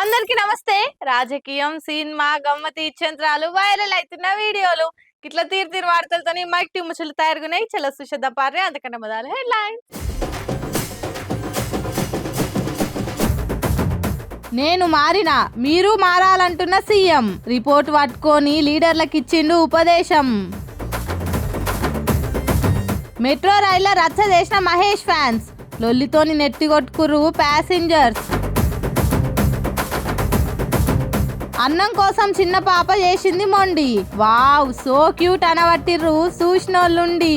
అందరికి నమస్తే. రాజకీయం, సినిమా, గమ్మతి ఛంత్రాలు, వైరల్ అవుతున్న వీడియోలు ఇట్లా తీరు వార్తలతోని మైక్ టీ ముచ్చలు తయారుగున్నాయి. చలో సుషద్దాం పారే అందుకంటే మొదలు హెడ్లైన్. నేను మారినా మీరు మారాలంటున్న సీఎం రిపోర్ట్ పట్టుకొని లీడర్లకు ఇచ్చిండు ఉపదేశం. మెట్రో రైళ్ల రచ్చ చేసిన మహేష్ ఫ్యాన్స్ లొల్లితోని నెట్టిగొట్టుకురు ప్యాసింజర్స్. అన్నం కోసం చిన్న పాప చేసింది మొండి. వావ్ సో క్యూట్ అనబట్టిర్రు చూసినోళ్ళుండి.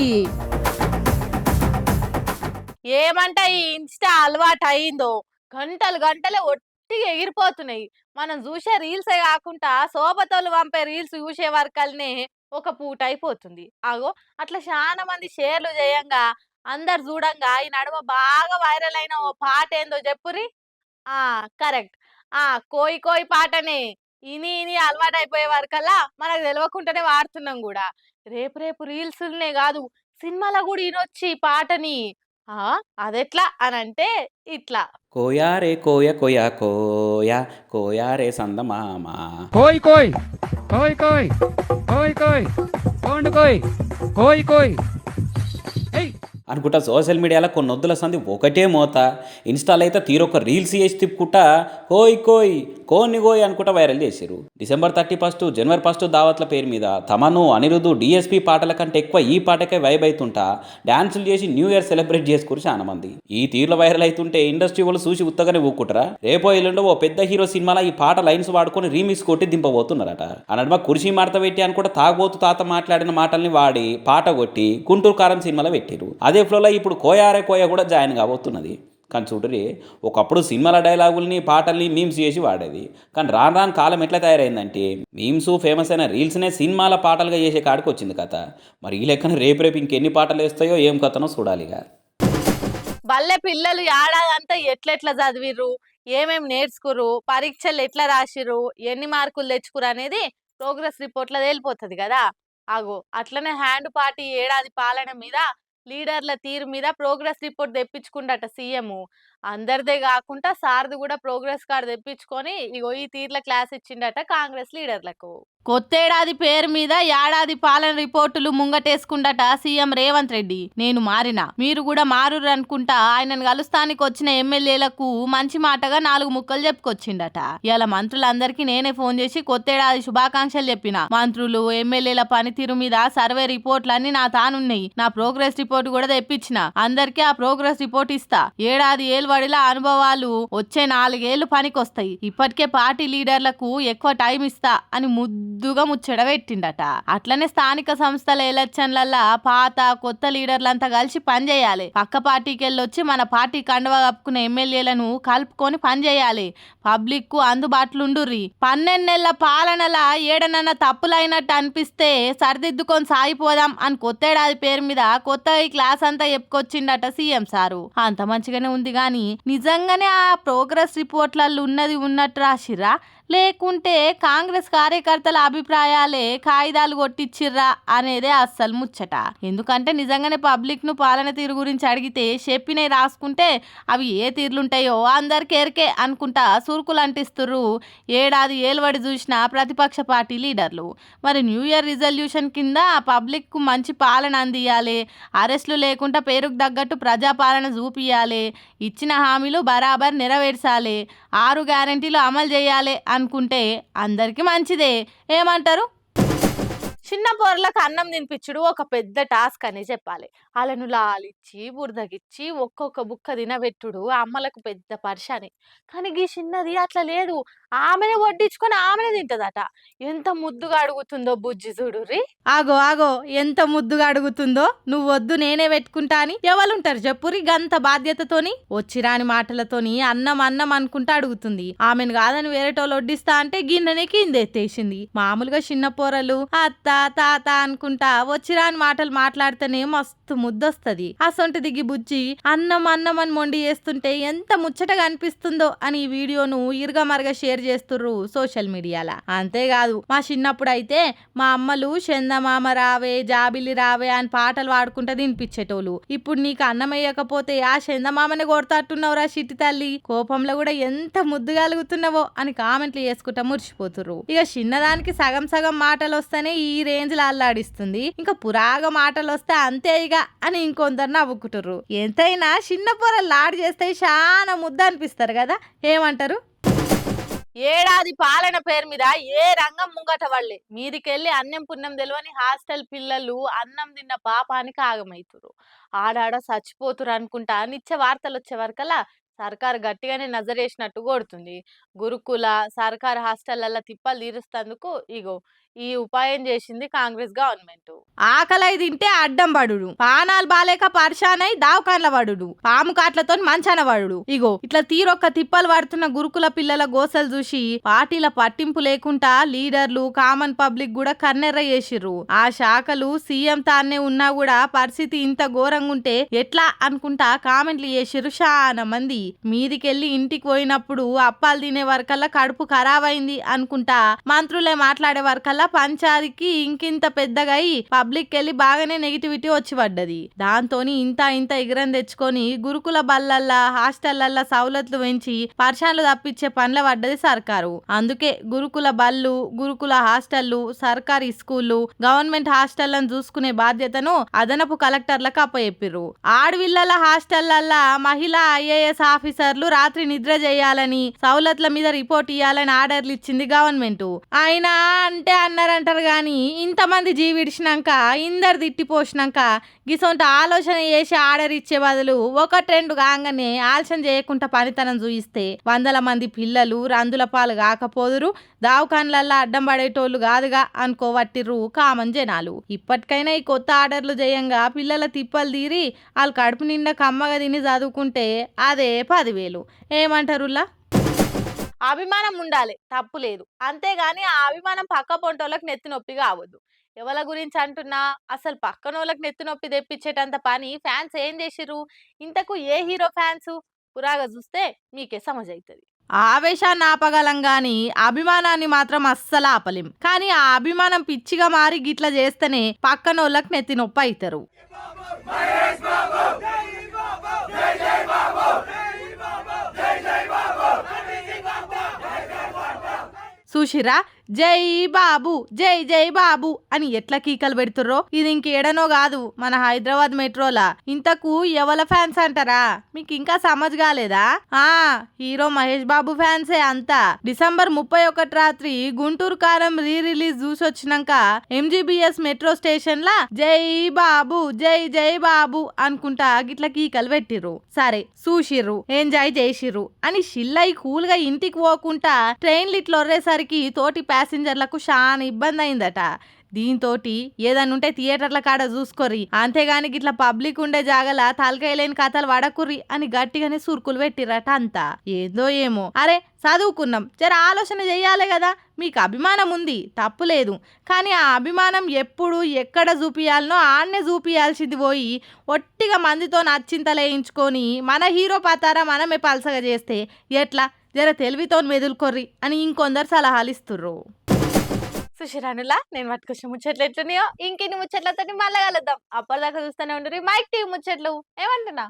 ఏమంట ఈ ఇన్స్టా అలవాటు అయిందో గంటలు ఒట్టిగా ఎగిరిపోతున్నాయి. మనం చూసే రీల్సే కాకుండా సోబతోళ్ళు పంపే రీల్స్ చూసే వరకల్నే ఒక పూట అయిపోతుంది. అగో అట్లా చాలా మంది షేర్లు చేయంగా అందరు చూడంగా ఈ నడుమ బాగా వైరల్ అయిన ఓ పాట ఏందో చెప్పురి. కరెక్ట్, కోయి కోయి పాటనే. ఇని అలవాటు అయిపోయే వరకల్లా మనకు తెలియకుండానే వాడుతున్నాం కూడా. రేపు రీల్స్నే కాదు సినిమాలో కూడా ఈయనొచ్చి పాటని అదెట్లా అని అంటే ఇట్లా కోయా రే కోయ కోయ కోయా కోయా రే సందమామ కోయ్ కోయ్ కోయ్ కోయ్ కోయ్ కోయ్ కోండు కోయ్ కోయ్ కోయ్ అనుకుంటా సోషల్ మీడియాలో కొన్ని వద్దుల సంది ఒకటే మోత. ఇన్స్టాలో అయితే తీరొక రీల్స్ చేసి తిప్పుకుంటా కోయ్ కోయ్ కోన్ని కోయ్ అనుకుంటా వైరల్ చేశారు. December 31, January 1 దావత్ల పేరు మీద తమను అనిరుద్ధు డిఎస్పీ పాటల కంటే ఎక్కువ ఈ పాటకే వైబ్ అవుతుంటా డాన్సులు చేసి న్యూ ఇయర్ సెలబ్రేట్ చేసుకుని చాలా మంది. ఈ తీరులో వైరల్ అవుతుంటే ఇండస్ట్రీ వాళ్ళు చూసి ఉత్తగానే ఊక్కుంటారా? రేపో ఎల్లుండో ఓ పెద్ద హీరో సినిమాలో ఈ పాట లైన్స్ వాడుకొని రీమిక్స్ కొట్టి దింపబోతున్నారట. అన్నమాట కుర్చీ మార్త పెట్టి అనుకుంటా తాగబోతు తాత మాట్లాడిన మాటల్ని వాడి పాట కొట్టి గుంటూరు కారం సినిమాలో పెట్టారు. అదే ఫ్లోలో ఇప్పుడు కోయారే కోయ కూడా జాయిన్ కాబోతున్నది. కానీ చూడరి, ఒకప్పుడు సినిమాల డైలాగుల్ని పాటల్ని మీమ్స్ చేసి వాడేది. కానీ రాను కాలం ఎట్లా తయారైందంటే మీమ్స్ ఫేమస్ అయిన రీల్స్నే సినిమాల పాటలుగా చేసే కాడికి వచ్చింది కథ. మరి ఈ లెక్కన రేపు ఇంకెన్ని పాటలు వేస్తాయో ఏం కథనో చూడాలిగా. బల్లె పిల్లలు ఏడాదంతా ఎట్లెట్లా చదివిర్రు, ఏమేం నేర్చుకుర్రు, పరీక్షలు ఎట్లా రాసిర్రు, ఎన్ని మార్కులు తెచ్చుకురు అనేది ప్రోగ్రెస్ రిపోర్ట్లో తేలిపోతుంది కదా. అట్లనే హ్యాండ్ పార్టీ ఏడాది పాలన మీద లీడర్ల తీరు మీద ప్రోగ్రెస్ రిపోర్ట్ తెప్పించుకుండట సీఎం. అందరిదే కాకుండా సార్ది కూడా ప్రోగ్రెస్ కార్డు తెప్పించుకొని ఇగో ఈ తీర్ల క్లాస్ ఇచ్చిండట కాంగ్రెస్ లీడర్లకు. కొత్తేడాది పేరు మీద ఏడాది పాలన రిపోర్టులు ముంగటేసుకుండట సీఎం రేవంత్ రెడ్డి. నేను మారినా మీరు కూడా మారురు అనుకుంటా ఆయనను కలుస్తానికి వచ్చిన ఎమ్మెల్యేలకు మంచి మాటగా 4 ముక్కలు చెప్పుకొచ్చిండట. ఇలా మంత్రులందరికీ నేనే ఫోన్ చేసి కొత్తేడాది శుభాకాంక్షలు చెప్పిన. మంత్రులు ఎమ్మెల్యేల పనితీరు మీద సర్వే రిపోర్ట్లన్నీ నా తానున్నాయి. నా ప్రోగ్రెస్ రిపోర్ట్ కూడా తెప్పించిన. అందరికీ ఆ ప్రోగ్రెస్ రిపోర్ట్ ఇస్తా. ఏడాది ఏలుబడిల అనుభవాలు వచ్చే 4 ఏళ్లు పనికొస్తాయి. ఇప్పటికే పార్టీ లీడర్లకు ఎక్కువ టైం ఇస్తా అని ముద్దుగా ముచ్చట పెట్టిండట. అట్లనే స్థానిక సంస్థల ఎలక్షన్లల్లా పాత కొత్త లీడర్లంతా కలిసి పనిచేయాలి. పక్క పార్టీకి వెళ్ళొచ్చి మన పార్టీ కండువా కప్పుకునే ఎమ్మెల్యేలను కలుపుకొని పనిచేయాలి. పబ్లిక్ కు అందుబాటులో ఉండుర్రి. 12 నెలల పాలనల ఏడనన్న తప్పులైనట్టు అనిపిస్తే సరిదిద్దుకొని సాగిపోదాం అని కొత్తేడాది పేరు మీద కొత్త ఈ క్లాస్ అంతా చెప్పుకొచ్చిండట సీఎం సారు. అంత మంచిగానే ఉంది గాని నిజంగానే ఆ ప్రోగ్రెస్ రిపోర్ట్లలో ఉన్నది ఉన్నట్టు రాసిర్రా, లేకుంటే కాంగ్రెస్ కార్యకర్తల అభిప్రాయాలే కాగితాలు కొట్టిచ్చిర్రా అనేదే అస్సలు ముచ్చట. ఎందుకంటే నిజంగానే పబ్లిక్ ను పాలన తీరు గురించి అడిగితే చెప్పినవి రాసుకుంటే అవి ఏ తీర్లుంటాయో అందరికి ఎరికే అనుకుంటా సురుకులు అంటిస్తుర్రు ఏడాది ఏలుబడి చూసిన ప్రతిపక్ష పార్టీ లీడర్లు. మరి న్యూ ఇయర్ రిజల్యూషన్ కింద పబ్లిక్ కు మంచి పాలన అందియాలి, అరెస్టులు లేకుండా పేరుకు తగ్గట్టు ప్రజాపాలన చూపియాలి, ఇచ్చిన హామీలు బరాబర్ నెరవేర్చాలి, 6 గ్యారెంటీలు అమలు చేయాలి అనుకుంటే అందరికి మంచిదే. ఏమంటారు? చిన్న పొరలకు అన్నం తినిపించుడు ఒక పెద్ద టాస్క్ అని చెప్పాలి. వాళ్ళను లాలిచ్చి బురదగిచ్చి ఒక్కొక్క బుక్క తినబెట్టుడు అమ్మలకు పెద్ద పరిశాని. కానీ ఈ చిన్నది అట్లా లేదు, ఆమెనే వడ్డించుకొని ఆమెనే తింటదట. ఎంత ముద్దుగా అడుగుతుందో బుజ్జి చూడుర్రి. ఆగో ఎంత ముద్దుగా అడుగుతుందో. నువ్వు వద్దు నేనే పెట్టుకుంటా అని ఎవరుంటారు చెప్పురి గంత బాధ్యతతోని. వచ్చిరాని మాటలతోని అన్నం అనుకుంటా అడుగుతుంది. ఆమెను కాదని వేరేటోళ్ళు వడ్డిస్తా అంటే గిన్నెనే కిందెత్తేసింది. మామూలుగా చిన్న పొరలు అత్త తాత అనుకుంటా వచ్చిరాని మాటలు మాట్లాడితేనే మస్తు ముద్దొస్తుంది. అసొంటి దిగి బుజ్జి అన్నం అని మొండి చేస్తుంటే ఎంత ముచ్చటగా అనిపిస్తుందో అని ఈ వీడియోను ఇరుగమరగా షేర్ షేర్ చేస్తుర్రు సోషల్ మీడియాలో. అంతేకాదు మా చిన్నప్పుడు అయితే మా అమ్మలు చందమామ రావే జాబిలి రావే అని పాటలు పాడుకుంటా తినిపించేటోళ్ళు. ఇప్పుడు నీకు అన్నం వేయకపోతే ఆ చందమామని కొడతాట్టున్నావురా చిట్టి తల్లి, కోపంలో కూడా ఎంత ముద్దుగలుగుతున్నావో అని కామెంట్లు చేసుకుంటా మురిసిపోతుర్రు. ఇక చిన్నదానికి సగం సగం మాటలు వస్తేనే ఈ రేంజ్ లో అల్లాడిస్తుంది, ఇంకా పురాగ మాటలు వస్తే అంతే ఇక అని ఇంకొందరు నవ్వుకుంటుర్రు. ఎంతైనా చిన్న పొరలు లాడి చేస్తే చాలా ముద్ద అనిపిస్తారు కదా, ఏమంటారు? ఏడాది పాలన పేరు మీద ఏ రంగం ముంగట వాళ్ళే మీదికెళ్ళి అన్నం పుణ్యం తెలియని హాస్టల్ పిల్లలు అన్నం తిన్న పాపానికి ఆగమైతురు, ఆడాడ చచ్చిపోతురు అనుకుంటా నిత్య వార్తలు వచ్చే వరకల్లా సర్కారు గట్టిగానే నజరేసినట్టు కొడుతుంది. గురుకుల సర్కారు హాస్టళ్లలో తిప్పలు తీరుస్తందుకు ఇగో ఈ ఉపాయం చేసింది కాంగ్రెస్ గవర్నమెంట్. ఆకలై తింటే అడ్డం పడుడు, పానాలు బాలేక పరిశానై దావకాన్ల పడుడు, పాము కాట్లతో మంచాన పడుడు. ఇగో ఇట్లా తీరొక్క తిప్పలు పడుతున్న గురుకుల పిల్లల గోసలు చూసి పార్టీల పట్టింపు లేకుండా లీడర్లు కామన్ పబ్లిక్ కూడా కన్నెర్ర చేసిర్రు. ఆ శాఖలు సీఎం తానే ఉన్నా కూడా పరిస్థితి ఇంత ఘోరంగా ఉంటే ఎట్లా అనుకుంటా కామెంట్లు చేసిర్రు చాలా మంది. మీదికెళ్ళి ఇంటికి పోయినప్పుడు అప్పాలు తినే వరకల్లా కడుపు ఖరాబ్ అయింది అనుకుంటా మంత్రులే మాట్లాడే వరకల్లా పంచాయతీకి ఇంకింత పెద్దగా అయి పబ్లిక్ వెళ్ళి బాగానే నెగిటివిటీ వచ్చి పడ్డది. దాంతోని ఇంత ఎగరం తెచ్చుకొని గురుకుల బల్లల్లా హాస్టళ్లల్లా సౌలతులు పెంచి పరిశాన్లు తప్పించే పనుల పడ్డది సర్కారు. అందుకే గురుకుల బళ్ళు గురుకుల హాస్టళ్లు సర్కారీ స్కూళ్లు గవర్నమెంట్ హాస్టళ్లను చూసుకునే బాధ్యతను అదనపు కలెక్టర్లకు అప్పచెప్పిర్రు. ఆడవిల్లల హాస్టళ్లల్లా మహిళా IAS ఆఫీసర్లు రాత్రి నిద్ర చేయాలని సౌలతుల మీద రిపోర్ట్ ఇవ్వాలని ఆర్డర్లు ఇచ్చింది గవర్నమెంట్. అయినా అంటే అన్నారంటారు గాని ఇంతమంది జీవిడిచినాక ఇందరు తిట్టిపోసినాక గిసొంటి ఆలోచన చేసి ఆర్డర్ ఇచ్చే బదులు ఒకటి రెండు కాగానే ఆలస్యం చేయకుండా పనితనం చూయిస్తే 100 మంది పిల్లలు రందుల పాలు కాకపోదురు, దావకాన్లల్లా అడ్డం పడేటోళ్ళు కాదుగా అనుకోవట్టిర్రు కామన్ జనాలు. ఇప్పటికైనా ఈ కొత్త ఆర్డర్లు చేయంగా పిల్లల తిప్పలు తీరి వాళ్ళు కడుపు నిండా కమ్మగా తిని చదువుకుంటే అదే 10,000. ఏమంటారులా? అభిమానం ఉండాలి, తప్పు లేదు, అంతేగాని ఆ అభిమానం పక్క పొంటోళ్ళకి నెత్తి నొప్పి కావద్దు. ఎవరి గురించి అంటున్నా, అసలు పక్కనోళ్ళకి నెత్తి నొప్పి తెప్పించేటంత పని ఫ్యాన్స్ ఏం చేసిర్రు? ఇంతకు ఏ హీరో ఫ్యాన్స్? పురాగా చూస్తే మీకే సమజైతుంది. ఆవేశాన్ని ఆపగలం గాని అభిమానాన్ని మాత్రం అస్సలు ఆపలేం. కానీ ఆ అభిమానం పిచ్చిగా మారి గిట్ల చేస్తేనే పక్కనోళ్ళకి నెత్తి నొప్పి అవుతారు. చూసిరా, జై బాబు జై జై బాబు అని ఎట్లా కీకలు పెడుతుర్రో. ఇది ఇంకేడనో కాదు, మన హైదరాబాద్ మెట్రోలా. ఇంతకు ఎవల ఫ్యాన్స్ అంటారా? మీకు ఇంకా సమజ్ కాలేదా? హీరో మహేష్ బాబు ఫ్యాన్సే అంతా. డిసెంబర్ 31 రాత్రి గుంటూరు కారం రిలీజ్ చూసొచ్చినాక MGBS మెట్రో స్టేషన్ లా జై బాబు జై జై బాబు అనుకుంటా గిట్ల కీకలు పెట్టిర్రు. సరే చూసిర్రు, ఎంజాయ్ చేసిర్రు అని షిల్లై కూల్ గా ఇంటికి పోకుండా ట్రైన్లు ఇట్లా ఒర్రేసరికి తోటి ప్యాసింజర్లకు చాలా ఇబ్బంది అయిందట. దీంతో ఏదన్నుంటే థియేటర్ల కాడ చూసుకోర్రి, అంతేగాని గిట్లా పబ్లిక్ ఉండే జాగల తలకాయలేని కథలు వడకుర్రి అని గట్టిగానే సురుకులు పెట్టిరట అంతా. ఏందో ఏమో, అరే చదువుకున్నాం, జర ఆలోచన చెయ్యాలి కదా. మీకు అభిమానం ఉంది, తప్పులేదు, కానీ ఆ అభిమానం ఎప్పుడు ఎక్కడ చూపియాలనో ఆడనే చూపియాల్సింది పోయి ఒట్టిగా మందితో నచ్చింతలేయించుకొని మన హీరో పతారా మనమే పలసగా చేస్తే ఎట్లా? జర తెలివితో మెదులుకొర్రి అని ఇంకొందరు సలహాలు ఇస్తుర్రు. సుశిరానులా నేను పట్టుకొచ్చిన ముచ్చట్లు ఎట్లున్నాయో ఇంకెన్ని ముచ్చట్లతో మళ్ళా కలుద్దాం. అప్పటిదాకా చూస్తూనే ఉండరు మైక్ టీవీ ముచ్చట్లు. ఏమంటున్నా?